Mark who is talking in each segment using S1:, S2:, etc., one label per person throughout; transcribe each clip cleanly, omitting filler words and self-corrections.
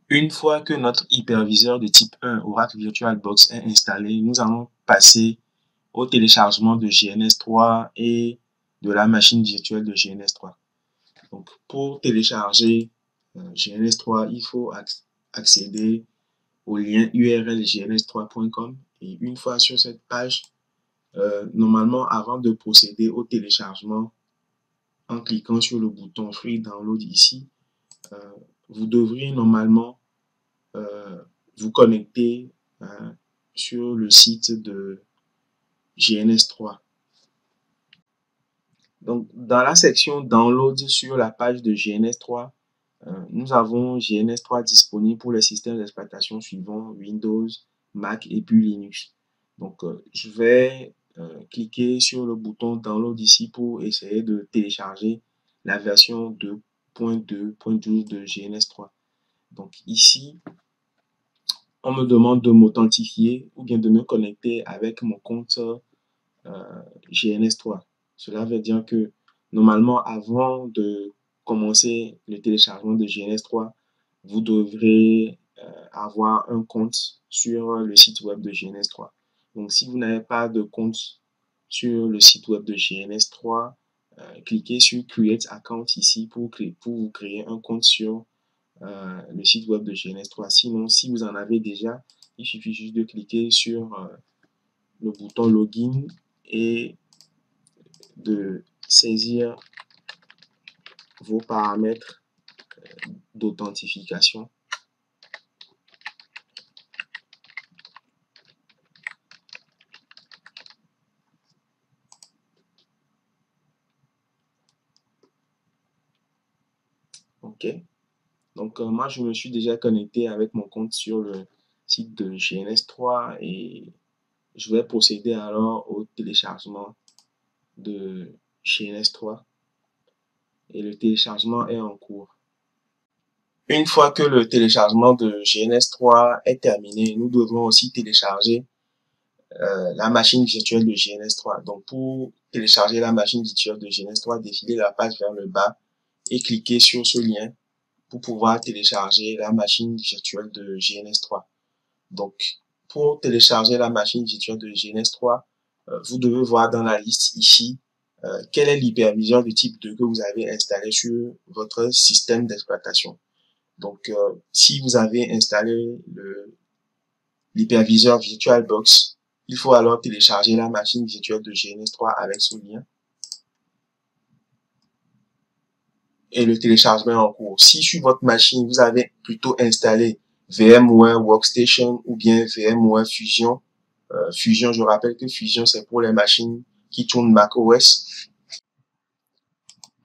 S1: Une fois que notre hyperviseur de type 1 Oracle VirtualBox est installé, nous allons passer au téléchargement de GNS3 et de la machine virtuelle de GNS3. Donc, pour télécharger GNS3, il faut accéder au lien URL gns3.com et une fois sur cette page, normalement, avant de procéder au téléchargement, en cliquant sur le bouton Free Download ici, vous devriez normalement vous connecter sur le site de GNS3. Donc, dans la section Download sur la page de GNS3, nous avons GNS3 disponible pour les systèmes d'exploitation suivants, Windows, Mac et puis Linux. Donc, je vais cliquer sur le bouton Download ici pour essayer de télécharger la version 2.2.12 de GNS3. Donc, ici, on me demande de m'authentifier ou bien de me connecter avec mon compte GNS3. Cela veut dire que normalement, avant de commencer le téléchargement de GNS3, vous devrez avoir un compte sur le site web de GNS3. Donc, si vous n'avez pas de compte sur le site web de GNS3, cliquez sur Create Account ici pour vous créer un compte sur le site web de GNS3. Sinon, si vous en avez déjà, il suffit juste de cliquer sur le bouton Login et de saisir vos paramètres d'authentification. OK. Donc, moi, je me suis déjà connecté avec mon compte sur le site de GNS3 et je vais procéder alors au téléchargement de GNS3 et le téléchargement est en cours. Une fois que le téléchargement de GNS3 est terminé, nous devrons aussi télécharger la machine virtuelle de GNS3. Donc, pour télécharger la machine virtuelle de GNS3, défilez la page vers le bas et cliquez sur ce lien pour pouvoir télécharger la machine virtuelle de GNS3. Donc, pour télécharger la machine virtuelle de GNS3, vous devez voir dans la liste ici quel est l'hyperviseur de type 2 que vous avez installé sur votre système d'exploitation. Donc, si vous avez installé l'hyperviseur VirtualBox, il faut alors télécharger la machine virtuelle de GNS3 avec ce lien. Et le téléchargement est en cours. Si sur votre machine, vous avez plutôt installé VMware Workstation ou bien VMware Fusion, Fusion, je rappelle que Fusion, c'est pour les machines qui tournent macOS.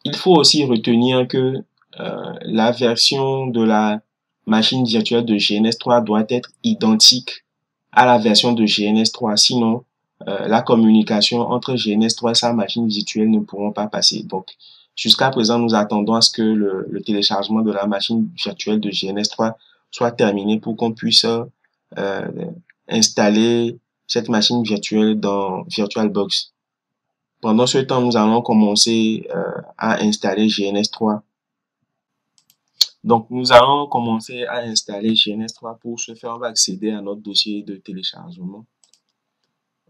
S1: Il faut aussi retenir que la version de la machine virtuelle de GNS3 doit être identique à la version de GNS3. Sinon, la communication entre GNS3 et sa machine virtuelle ne pourront pas passer. Donc, jusqu'à présent, nous attendons à ce que le téléchargement de la machine virtuelle de GNS3 soit terminé pour qu'on puisse installer cette machine virtuelle dans VirtualBox. Pendant ce temps, nous allons commencer à installer GNS3. Donc, nous allons commencer à installer GNS3. Pour ce faire, on va accéder à notre dossier de téléchargement.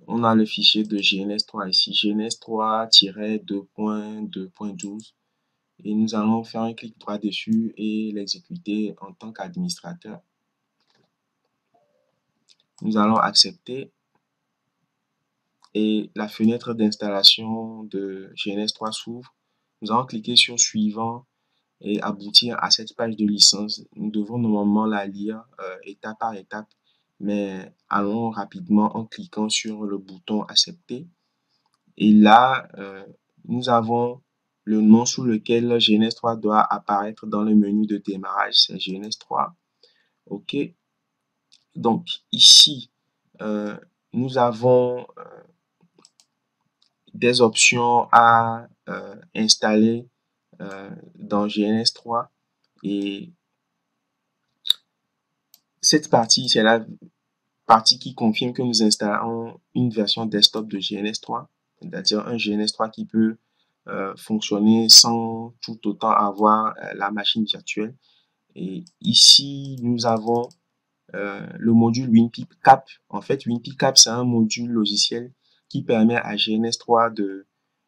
S1: On a le fichier de GNS3 ici, GNS3-2.2.12. Et nous allons faire un clic droit dessus et l'exécuter en tant qu'administrateur. Nous allons accepter. Et la fenêtre d'installation de GNS3 s'ouvre. Nous allons cliquer sur Suivant et aboutir à cette page de licence. Nous devons normalement la lire étape par étape, mais allons rapidement en cliquant sur le bouton Accepter. Et là, nous avons le nom sous lequel GNS3 doit apparaître dans le menu de démarrage, c'est GNS3. OK. Donc ici, nous avons des options à installer dans GNS3 et cette partie, c'est la partie qui confirme que nous installons une version desktop de GNS3, c'est-à-dire un GNS3 qui peut fonctionner sans tout autant avoir la machine virtuelle. Et ici, nous avons le module WinPip-Cap. En fait, WinPip-Cap, c'est un module logiciel qui permet à GNS3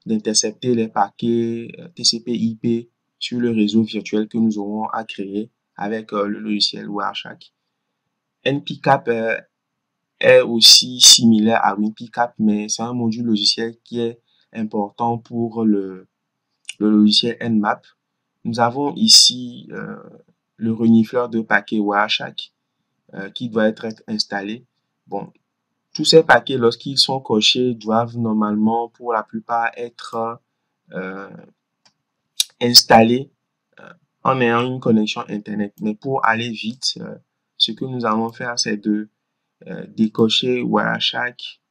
S1: d'intercepter les paquets TCP/IP sur le réseau virtuel que nous aurons à créer avec le logiciel Wireshark. NPCap est aussi similaire à WinPicap, mais c'est un module logiciel qui est important pour le logiciel Nmap. Nous avons ici le renifleur de paquets Wireshark qui doit être installé. Bon, tous ces paquets, lorsqu'ils sont cochés, doivent normalement, pour la plupart, être installés en ayant une connexion Internet. Mais pour aller vite, ce que nous allons faire, c'est de décocher Wireshark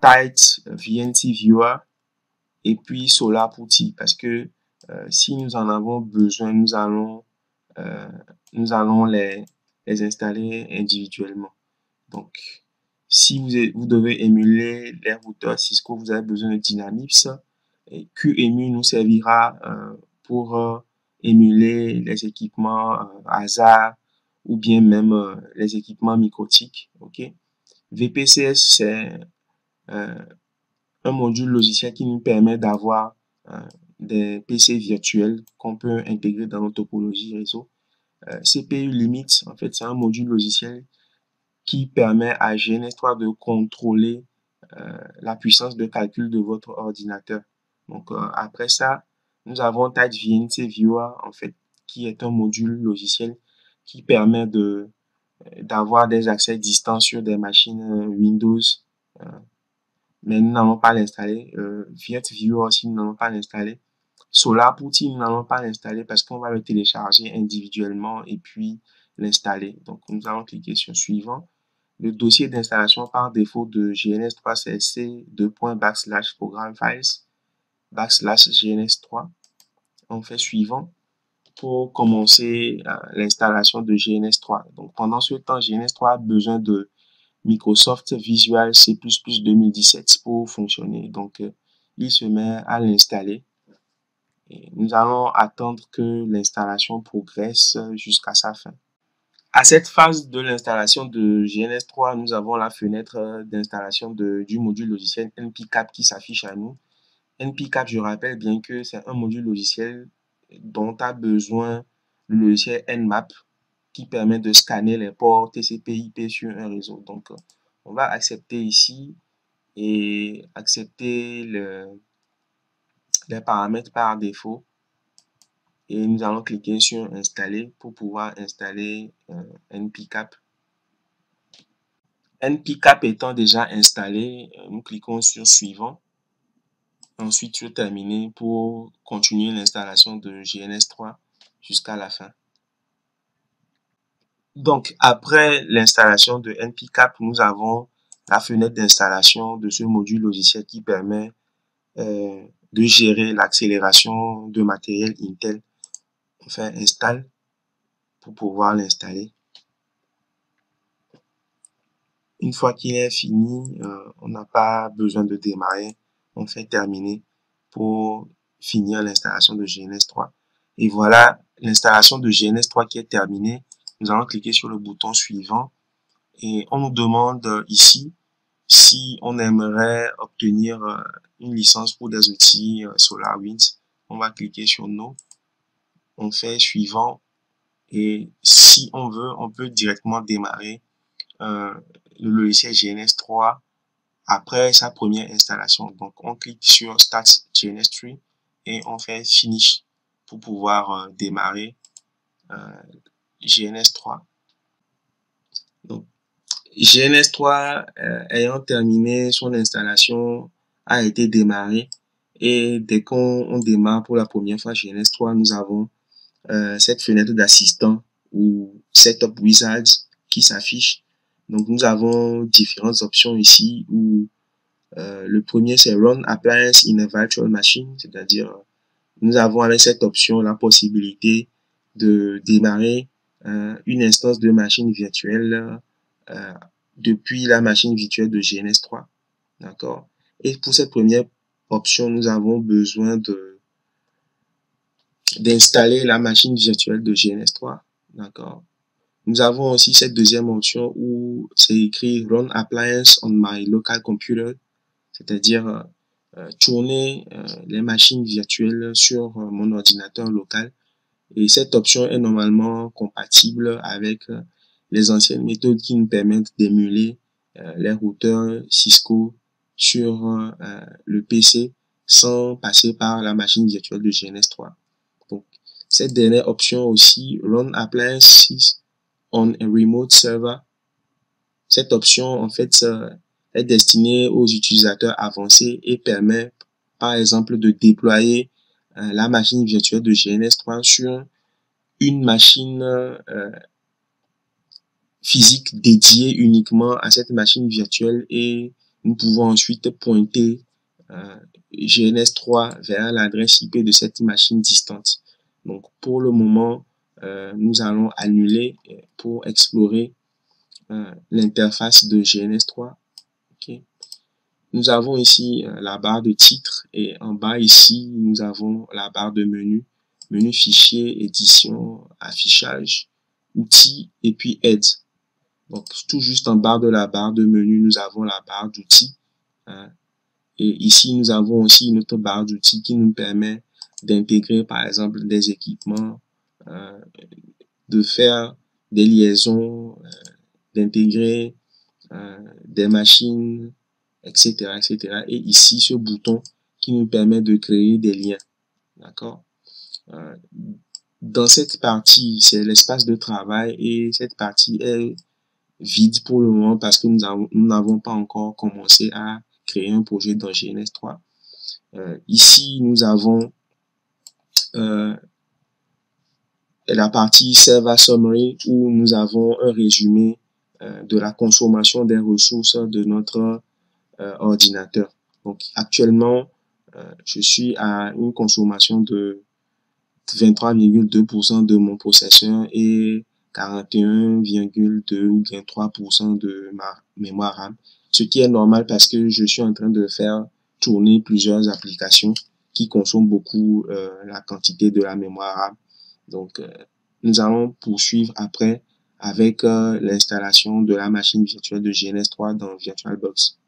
S1: Tight VNC Viewer et puis SolarPutty, parce que si nous en avons besoin, nous allons les installer individuellement. Donc, si vous devez émuler les routeurs Cisco, vous avez besoin de Dynamips. Et QEMU nous servira pour émuler les équipements hasard ou bien même les équipements microtiques. Okay? VPCS, c'est un module logiciel qui nous permet d'avoir des PC virtuels qu'on peut intégrer dans nos topologies réseau. CPU Limit, en fait, c'est un module logiciel qui permet à GNS3 de contrôler la puissance de calcul de votre ordinateur. Donc, après ça, nous avons Tight VNC Viewer, en fait, qui est un module logiciel qui permet d'avoir des accès distants sur des machines Windows, mais nous n'allons pas l'installer. Viet Viewer aussi, nous n'allons pas l'installer. SolarPutty, nous n'allons pas l'installer parce qu'on va le télécharger individuellement et puis l'installer. Donc, nous allons cliquer sur Suivant. Le dossier d'installation par défaut de GNS3, c'est c:/program files/GNS3. On fait Suivant pour commencer l'installation de GNS3. Donc, pendant ce temps, GNS3 a besoin de Microsoft Visual C++ 2017 pour fonctionner. Donc, il se met à l'installer. Et nous allons attendre que l'installation progresse jusqu'à sa fin. À cette phase de l'installation de GNS3, nous avons la fenêtre d'installation du module logiciel NPCap qui s'affiche à nous. NPCap, je rappelle bien que c'est un module logiciel dont a besoin le logiciel Nmap qui permet de scanner les ports TCP/IP sur un réseau. Donc, on va accepter ici et accepter les paramètres par défaut. Et nous allons cliquer sur Installer pour pouvoir installer NPCap. NPCap étant déjà installé, nous cliquons sur Suivant. Ensuite sur Terminer pour continuer l'installation de GNS3 jusqu'à la fin. Donc, après l'installation de NPCap, nous avons la fenêtre d'installation de ce module logiciel qui permet de gérer l'accélération de matériel Intel. On fait Install pour pouvoir l'installer. Une fois qu'il est fini, on n'a pas besoin de démarrer. On fait Terminer pour finir l'installation de GNS3. Et voilà l'installation de GNS3 qui est terminée. Nous allons cliquer sur le bouton Suivant et on nous demande ici si on aimerait obtenir une licence pour des outils SolarWinds. On va cliquer sur No. On fait Suivant et si on veut, on peut directement démarrer le logiciel GNS3 après sa première installation. Donc, on clique sur Start GNS3 et on fait Finish pour pouvoir démarrer GNS3. Donc, GNS3 ayant terminé son installation a été démarré et dès qu'on démarre pour la première fois GNS3, nous avons cette fenêtre d'assistant ou Setup Wizards qui s'affiche. Donc, nous avons différentes options ici où le premier, c'est Run Appliance in a Virtual Machine, c'est-à-dire nous avons avec cette option la possibilité de démarrer une instance de machine virtuelle depuis la machine virtuelle de GNS3. D'accord? Et pour cette première option, nous avons besoin d'installer la machine virtuelle de GNS3. D'accord. Nous avons aussi cette deuxième option où c'est écrit Run Appliance on my local computer, c'est-à-dire tourner les machines virtuelles sur mon ordinateur local. Et cette option est normalement compatible avec les anciennes méthodes qui nous permettent d'émuler les routeurs Cisco sur le PC sans passer par la machine virtuelle de GNS3. Donc, cette dernière option aussi, Run Appliances on a Remote Server, cette option en fait est destinée aux utilisateurs avancés et permet par exemple de déployer la machine virtuelle de GNS3 sur une machine physique dédiée uniquement à cette machine virtuelle et nous pouvons ensuite pointer GNS3 vers l'adresse IP de cette machine distante. Donc pour le moment, nous allons annuler pour explorer l'interface de GNS3. Okay. Nous avons ici la barre de titre et en bas ici, nous avons la barre de menu, menu fichier, édition, affichage, outils et puis aide. Donc tout juste en bas de la barre de menu, nous avons la barre d'outils. Et ici, nous avons aussi une autre barre d'outils qui nous permet d'intégrer par exemple des équipements, de faire des liaisons, d'intégrer des machines, etc., etc. Et ici, ce bouton qui nous permet de créer des liens. D'accord? Dans cette partie, c'est l'espace de travail et cette partie est vide pour le moment parce que nous n'avons pas encore commencé à créer un projet dans GNS3. Ici, nous avons la partie Server Summary où nous avons un résumé de la consommation des ressources de notre ordinateur. Donc actuellement, je suis à une consommation de 23,2% de mon processeur et 41,2 ou bien 3% de ma mémoire RAM. Ce qui est normal parce que je suis en train de faire tourner plusieurs applications qui consomment beaucoup la quantité de la mémoire RAM. Donc, nous allons poursuivre après avec l'installation de la machine virtuelle de GNS3 dans VirtualBox.